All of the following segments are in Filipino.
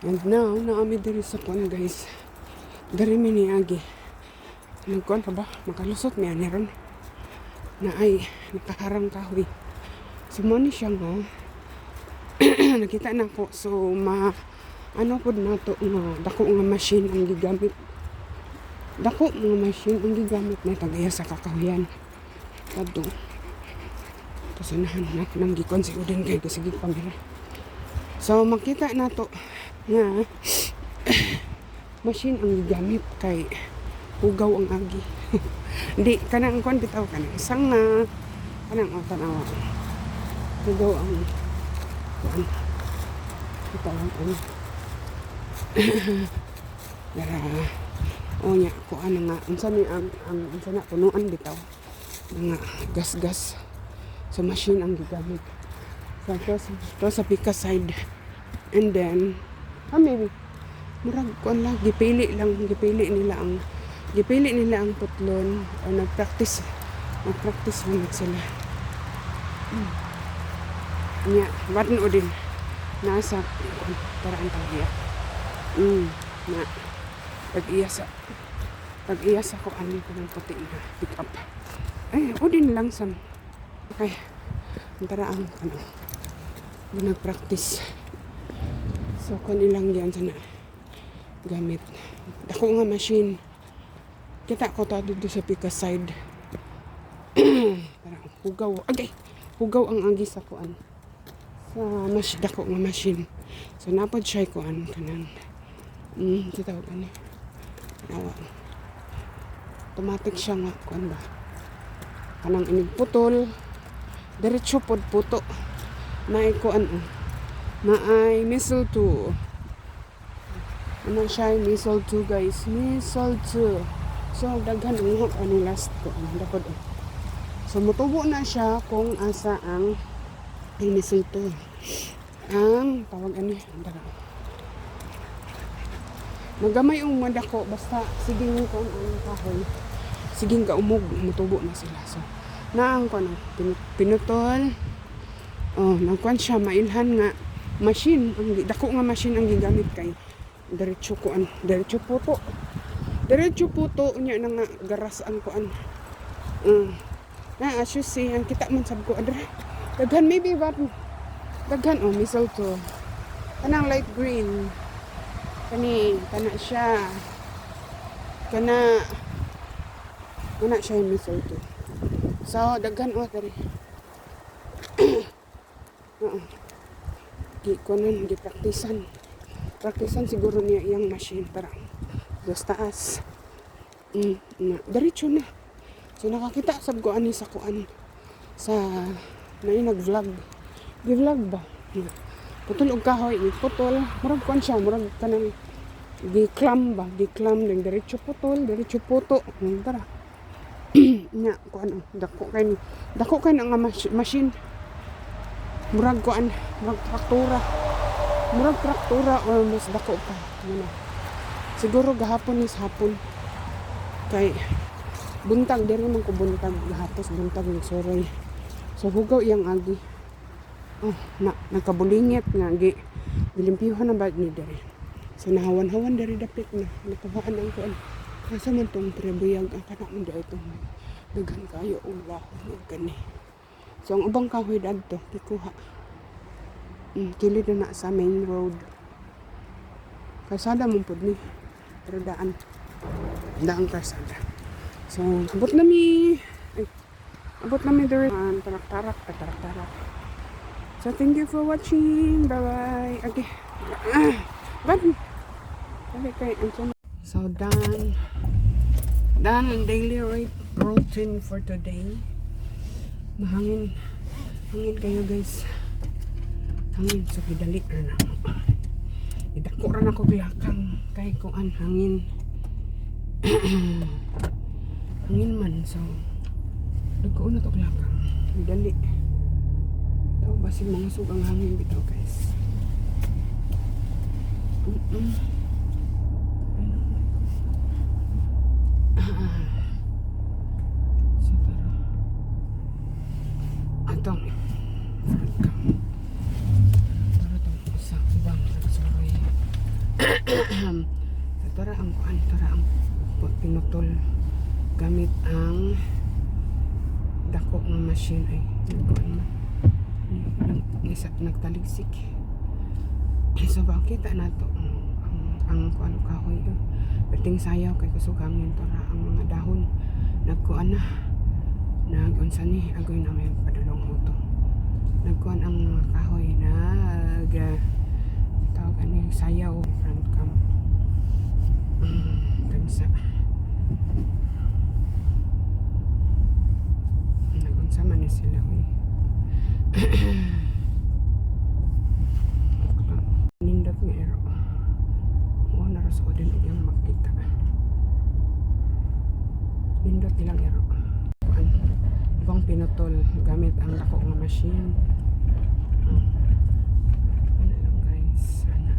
And now, naami diri sa kuan guys. Dari mi ni agi. Nagkuan pa ba? Makalusot mi ani ron. Na ay nakaharang kahoy. So mo ni siya nga. Nakita na ko. So ano pod nato nga dako nga machine ang gigamit. Dako nga machine ang gigamit na tagaya sa kakahuyan. Kadto. Pasanahan na ko nang gikon si Udin kay sige pamira. So makita nato nga machine ang gigamit kay hugaw ang agi. Hindi kanang kon bitaw kanang sanga kanang tanawa. Hugaw ang kuan. Bitaw ang Dara nya ko ano nga unsa ni ang unsa na punuan bitaw nga gas-gas sa machine ang gigamit. So sa pika side and then maybe murag kuan lang gipili nila ang putlon o nagpractice man sila. Nya wadon o din nasa paraan tagiya. Na pag-iya sa ko ano ko ng puti na pick up. Ay, o din lang sam. Okay. Antara ang nag-practice. So kanilang yan sana gamit. Dako nga machine. Kita ko ta dito sa pika side. Parang hugaw. Agay. Hugaw ang agi sa kuan. Sa dako nga machine. So napod siya kuan kanang kita ko ani. Nawa. Automatic siya nga kuan ba. Kanang inig putol. Diretso pod puto. Naay kuan Naay missile 2. Ano siya missile 2 guys. Missile 2. So daghan ang ano last ko dakod. So mutubo na siya kung asa ang missile 2. Ang tawag ani dara. Magamay ang madako basta siging kon ang kahoy. Siging kaumog mutubo na sila. So naang ko pinutol. Nagkuan siya mailhan nga machine ang dako nga machine ang gigamit kay diretso kuan diretso puto nya na nga garas ang kuan. Na as you see ang kita man sab ko adra daghan maybe what daghan missile to kanang light green kana siya kana siya yung missile to. So daghan dari praktisan siguro niya iyang machine para dos taas diretso na. So nakakita sab ko ani sa kuan sa nag-vlog ba putol og kahoy putol murag kuan siya murag kanang giklam ning diretso putol diretso puto tara nya kuan dako kay nga machine murag kuan murag traktura o mas dako pa siguro gahapon kay buntag diri man ko buntag gahapos buntag ng soroy. So hugaw iyang agi nakabulingit nga gilimpyuhan na ba ni diri. So nahawan-hawan diri dapit na nakabaan ang kuan asa man tong trebuyag ang kana man diri itong daghan kayo ulah gani. So ang ubang kahoy dadto gikuha kilid na sa main road kalsada mong pud ni pero daan kalsada. So abot na mi diri tarak-tarak. So thank you for watching, bye bye. Okay so done ang daily routine for today. Mahangin kayo guys, hangin so gidali na idako ra na ko glakang kay kuan hangin hangin man so dagko na to glakang gidali daw basin mga sugang hangin bitaw guys. Atong para itong isa ubang nagsuroy So, tara ang kuan, tara ang pinutol gamit ang dako nga machine ay kuan nagtaligsik. So ba kita nato ang kuan kahoy perting sayaw kay kusog hangin tara ang mga dahon nagkuan na nagunsa ni agoy na may padulong auto nagkuan ang mga kahoy tawag ani sayaw front cam gansa nagunsa man ni sila nindot nga ero naras o din yung makita nindot nilang ero ibang pinutol gamit ang dako nga machine ano lang guys sana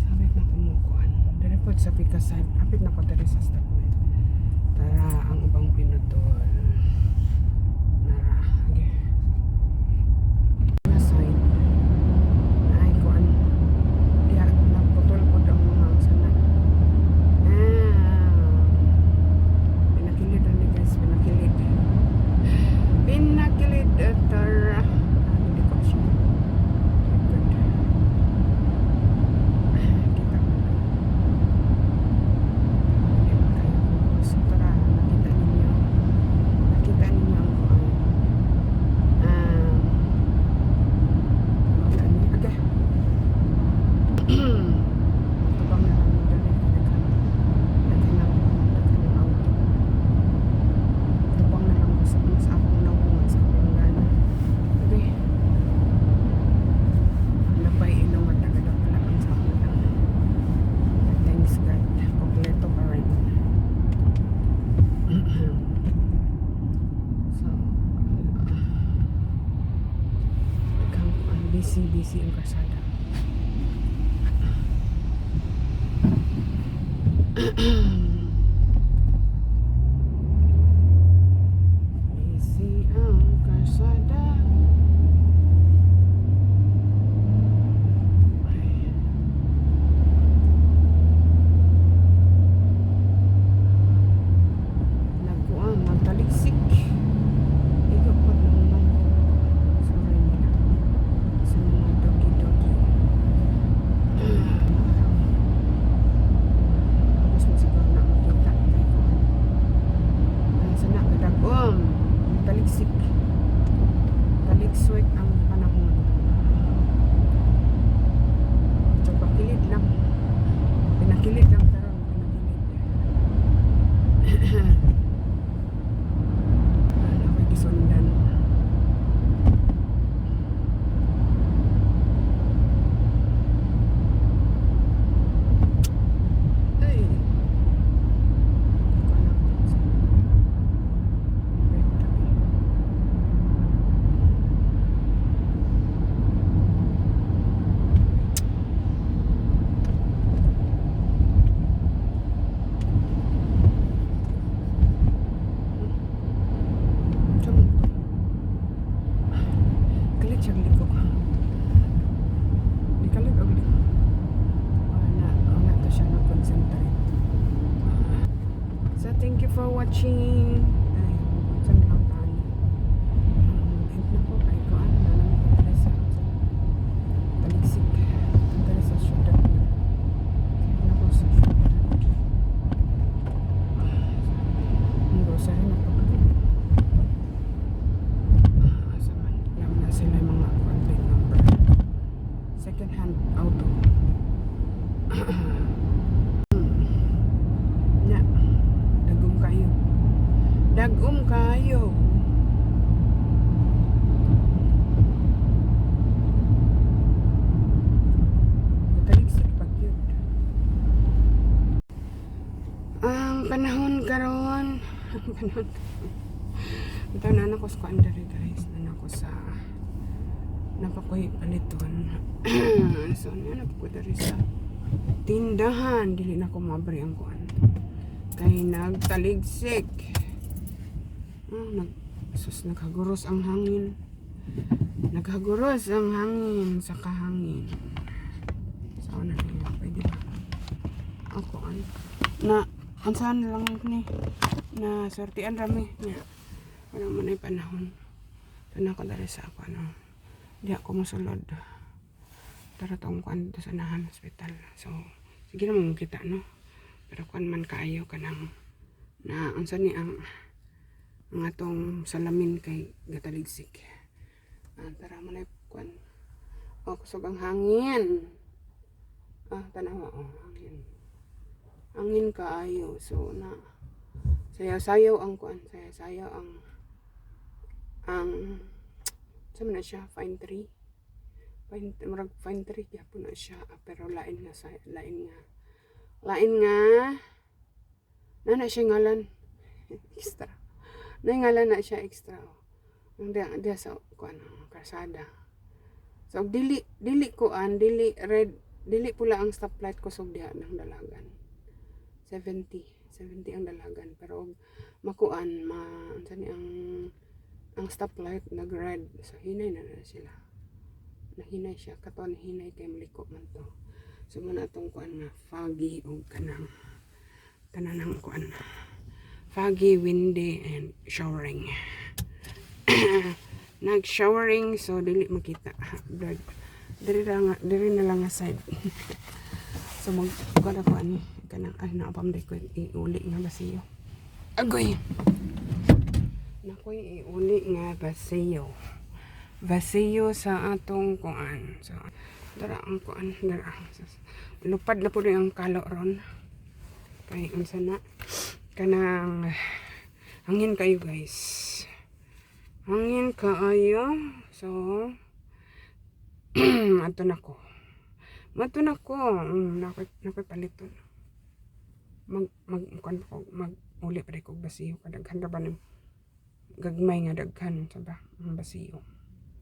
sabit na kumukuan direpot sa pikasan apit na ko dali sa stoplight tara ang ubang pinutol nara okay. Na side na ay kuan diya naputol po ang mga sana pinakilid ang guys pinakilid tara hindi ko siya good kita mo so tara nakita ninyo ang kuan aga tubang na lang nito daghan ng auto tubang na lang sa akong nawungan sa kulungan okay labay inumat na ganda pala ang sa akong lang thanks God kompleto pa rin so busy ang kasada busy ang kasada nagkuan magtaligsik ikaw pa naman sorry nila sa mga dogi tapos masiguro na makita kay kuan ang sana kadagom taligsik taligsik ang panahon so pakilid lang pinakilid lang taron pinakilid ako'y gisundan ay kalit siyang liko ikalit og liko wala to siya nag-concentrate so thank you for watching ay saan lang tani end na po kay ko ano na lang interesa taligsik interesa syudad na po sa syudad ang grocery na po sila mga contact number second hand auto nya dagom kayo mataligsik pag yun ang panahon karon ito na ako sa kuandari guys na ako sa napakoy paliton so napakoy dari sa tindahan dili na ko mabri ang kuan kay nagtaligsik naghaguros ang hangin sa kahangin so na pwede ba ako na ansahan lang ni na sortian rami niya. Wala man ay panahon. Tanang ko dali sa ako di ako mosulod. Tara tong kuan dito sa Nahan Hospital. So sige na mo kita no. Pero kuan man kaayo kanang na unsa ni ang atong salamin kay gataligsik. Tara man ay kuan. Kusog ang hangin. Tanawa hangin. Hangin kaayo. So na sayaw-sayaw ang kuan, sayaw ang sa man na siya fine tree. Fine tree gyapon na siya, pero lain nga na siya ngalan extra. Na ngalan na siya extra. Dia sa kuan karsada. So dili red, dili pula ang stoplight ko sug diha ng dalagan. 70 ang dalagan, pero makuan unsa ni ang stoplight nag-red. So hinay na sila. Nahinay siya katon hinay kay maliko man to. So man atong kuan nga foggy og kanang kuan. Foggy, windy and showering. Nag-showering so dili makita. Diri na lang nga side. So magkuan ako ani kanang naapamday ko iuli nga basiyo. Agoy. Nakoy iuli nga basiyo sa atong kuan. So dara ang kuan dara. Lupad na pud ang kalo ron. Kay unsa na kanang hangin kayo guys. Hangin kaayo. So ato na ko. Nakoy paliton. Mag uli pa rin kong basiyo. Kadaghan ra ba ng gagmay nga daghan sa ba ang basiyo.